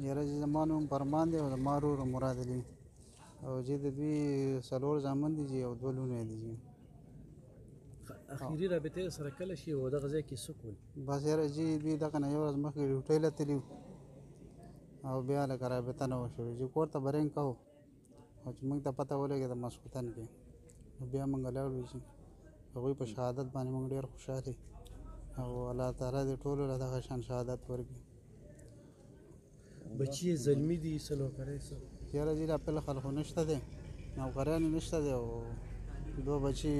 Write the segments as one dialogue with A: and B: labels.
A: یاره چې زما نوم فرمان دی او زما ورور مراد علي او چې د دوی 4 زامن دي چې او 2 لوڼې دي.
B: اخیری رابطه سره کله شي او دغه ځای کې څه کول؟
A: بس یاره چې دوی دغه نه یو ورځ مخکې ډیوټۍ له تلي او بیا لکه رابطه نه وشوې چې کور ته برینګ کوو او چې موږ ته پته ولګېده ماسخوتن کې نو بیا موږ لاړو چې هغوی په شهادت باندې موږ ډېر خوشحال او الله تعالی دې ټولو له دغه شان شهادت ورکړي.
B: بچي یې زلمي دي څه نوکری څه؟
A: یاره چې لا پله خلکو نشته دی نوکریان یې نشته دی او 2 بچي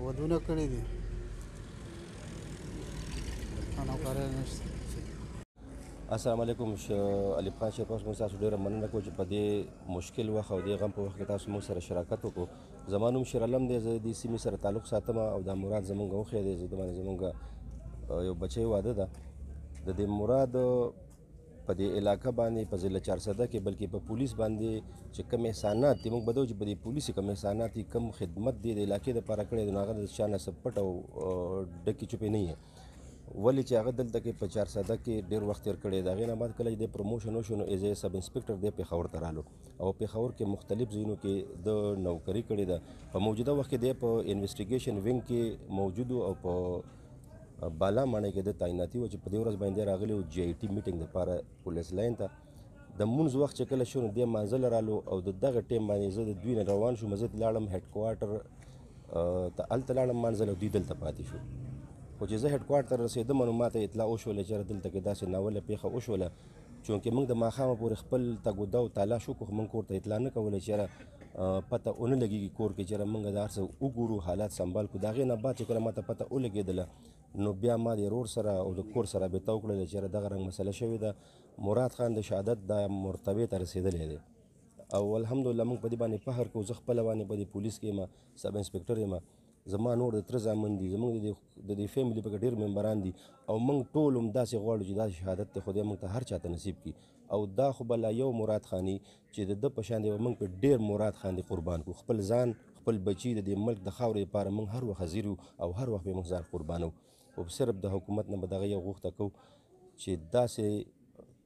A: ودونه کړي دي او نوکریان نشته.
C: السلام علیکم علي خان شیرپاش موږ تاسو ډېره مننه کوو چې په دې مشکل وخت او دې غم په وخت کې تاسو موږ سره شراکت وکړو. زما نوم شیر علم دی، زه دې سیمې سره تعلق ساتم او دا مراد زمونږ وښی دی. زه باندې زمونږ یو بچی واده ده. د دې مراد په دې علاقه باندې په ضلع 400 کې بلکې په پولیس باندې چې کوم احسانات دي موږ بدو چې په دې پولیس کوم احسانات دي کوم خدمت دی د علاقې دپاره کړی دی نو هغه د چا نه څه پټ او ډکې چوپې نه وي. ولې چې هغه دلته کې په 400 کې ډېر وخت تېر کړی د هغې نه بعد کله چې د پروموشن وشو نو ایز سب انسپکټر دی پېښور ته رالو او پېښور کې مختلف ځایونو کې د نوکري کړې ده. په موجوده وخت کې دی په انویسټیګیشن وینګ کې موجود او په بالا ماڼۍ کې د تعیناتي و چې په دې ورځ باندې راغلی و جی آی ټي میټینګ دپاره پولیس لاین ته. د مونځ وخت چې کله شو نو دې مانځه له رالو او د دغه ټیم باندې زه د دوی نه روان شوم. زه لاړم هیډ کوارټر ته هلته لاړم مانځل او دوی دلته پاتې شو. خو چې زه هیډ کوارټر رسېدم نو ما ته اطلاع وشوله چې دلته کې داسې ناوله پیښه وشوله. چونکې موږ د ماښامه پورې خپل تګ و دا و تلاش وکړو خو موږ کور ته اطلاع نه کوله چې پته ونه لګېږي کور کې چې موږ د هر څه وګورو حالات سنبال کړو. د هغې نه بعد چې کله ما ته پته ولګېدله نو بیا ما د ورور سره او د کور سره رابطه وکړله چې دغه رنګ مسله شوې ده. مراد خان د شهادت د مرتبې ته رسېدلی دی او الحمدلله موږ په دې باندې فخر کوو. زه خپله باندې په دې پولیس کې یم سب انسپکټر یم. زما نور د تره زامن دي زموږ د دې فیملي پکې ډېر ممبران دي او موږ ټول هم داسې غواړو چې داسې شهادت دی خدای موږ ته هر چاته نصیب کړي. او دا خو به لا یو مراد خاني چې د ده په شان دی موږ په ډېر مراد خان دی قربان کړو. خپل ځان خپل بچي د دې ملک د خاورې لپاره موږ هر وخت حاضر یو او هر وخت به موږ ځان قربانو. او صرف د حکومت نه به دغه یو غوښته کوو چې داسې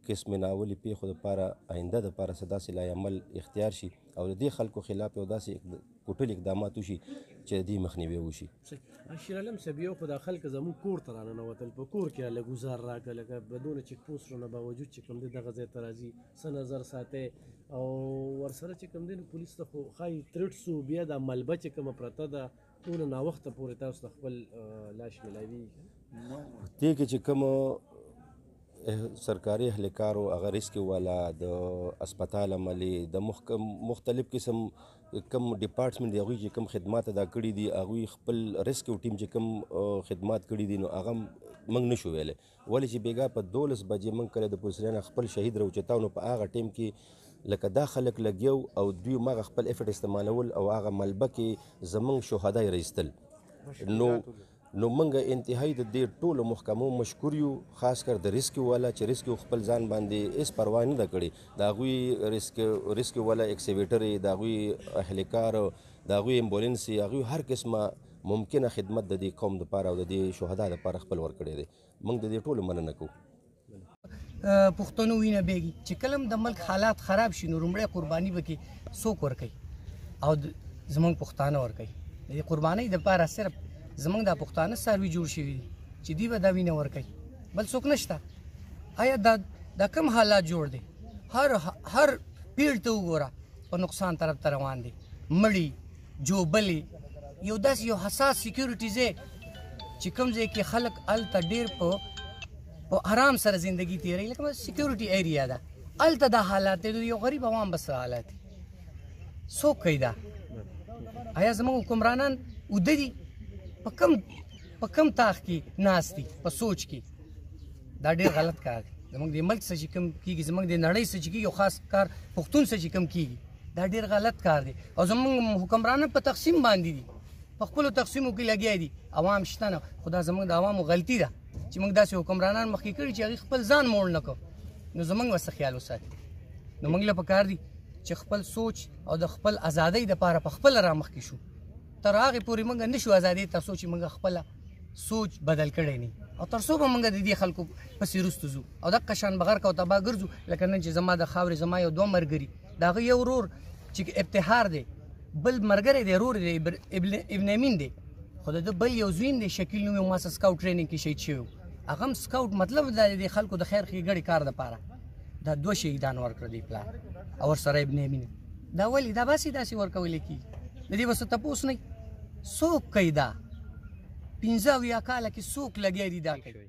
C: قسم ناولې پیښو دپاره آینده دپاره څه داسې لایعمل اختیار شي او د دې خلکو خلاف یو داسې کوټل اقدامات وشي چې د دې مخنیوی وشي.
B: شیر علم صاحب یو خو دا خلک زموږ کور ته راننوتل په کور کې هله ګزار راکړه لکه بدون چیک پوسټونو باوجود چې کوم دی دغه ځای ته راځي څه نظر ساتئ او ورسره چې کوم دی نو پولیس ته خو ښایي ترټ سو بیا دا ملبه چې کومه پرته ده ټوله ناوخته پورې تاسو ته خپل لاش میلاوي.
C: دې کې چې کوم سرکاري اهلکارو هغه ریسکیو والا د اسپتال عملي د مختلف قسم کم ډپارټمنټ دی هغوی چې کوم خدمات ادا کړي دي هغوی خپل ریسکیو ټیم چې کوم خدمات کړي دي نو هغه موږ نشو ویلی. ولې چې بېګا په 12 بجې موږ کله د پولیس لاین خپل شهید راوچتاو نو په هغه ټیم کې لکه دا خلک لګیو او دوی مغه خپل افټ استعمالول او هغه ملبه کې زمونږ شهدا یې رایستل. نو موږ انتهایی د دې ټولو محکمو مشکور یو خاص کر د ریسکیو والا چې ریسکیو خپل ځان باندې هېڅ پروا نه ده کړې. د هغوی ریسکیو والا ایکسیویټر یې د هغوی اهلکار د هغوی امبولینس یې هغوی هر قسمه ممکنه خدمت د دې قوم دپاره او د دې شهدا دپاره خپل ورکړی دی. موږ د دې ټولو مننه کوو.
D: پښتنو وینه بیږي چې کله د ملک حالات خراب شي نو لومړی قرباني به کې څوک ورکوي او زموږ پښتانه ورکوي. د دې قربانۍ دپاره صرف زمونږ دا پښتانه څاروي جوړ شوي دي چې دوی به دا وینه ورکوي بل څوک نشته. آیا دا کم حالات جوړ دی هر پیړ ته وګوره په نقصان طرف ته روان دی. مړي جوبلې یو داسې یو حساس سیکیورټي ځای چې کوم ځای کې خلک هلته ډېر په آرام سره زندگی تېروي لکه سیکیورټي ایریا ده هلته دا حالات دی. یو غریب عوام بس حالات دي څوک کوي دا؟ آیا زموږ حکمرانان اوده دي په کم تاخ کې ناست دي په سوچ کې؟ دا ډېر غلط کار دی. زموږ د ملک څه چې کوم کېږي زموږ د نړۍ څه چې کېږي یو خاص کار پښتون څه چې کوم کېږي دا ډېر غلط کار دی. او زموږ حکمرانان په تقسیم باندې دي په خپلو تقسیمو کې لګیا دي عوام شته نه. خو دا زموږ د عوامو غلطي ده چې موږ داسې حکمرانان مخکې کړي چې هغوی خپل ځان موړ نه کړو نو زموږ ورڅه خیال وساتي. نو موږ له پکار دي چې خپل سوچ او د خپل ازادۍ دپاره په خپله رامخکې شو. تر هغې پورې موږ نه شو ازادۍ تر څو چې موږ خپله سوچ بدل کړی نه او تر څو به موږ د دې خلکو پسې وروسته ځو او دغه شان به غرق او تباه ګرځو لکه نن چې زما د خاورې زما یو دوه ملګري د هغه یو ورور چې ابتهار دی بل ملګری دی ورور دی ابن امین دی خو د بل یو زویم دی شکیل نوم یې ما سره سکاوټ ټریننګ کې شهید شوی هغه هم سکاوټ مطلب دا د خلکو د خیر ښېګړې کار دپاره دا دوه شهیدان ورکړه دی پلار او ورسره ابن امین دا ولې دا داسې ورکولی کېږي د دې به څه تپوس نه څوک کوي دا 15 کاله کې څوک لګیا دي دا کوي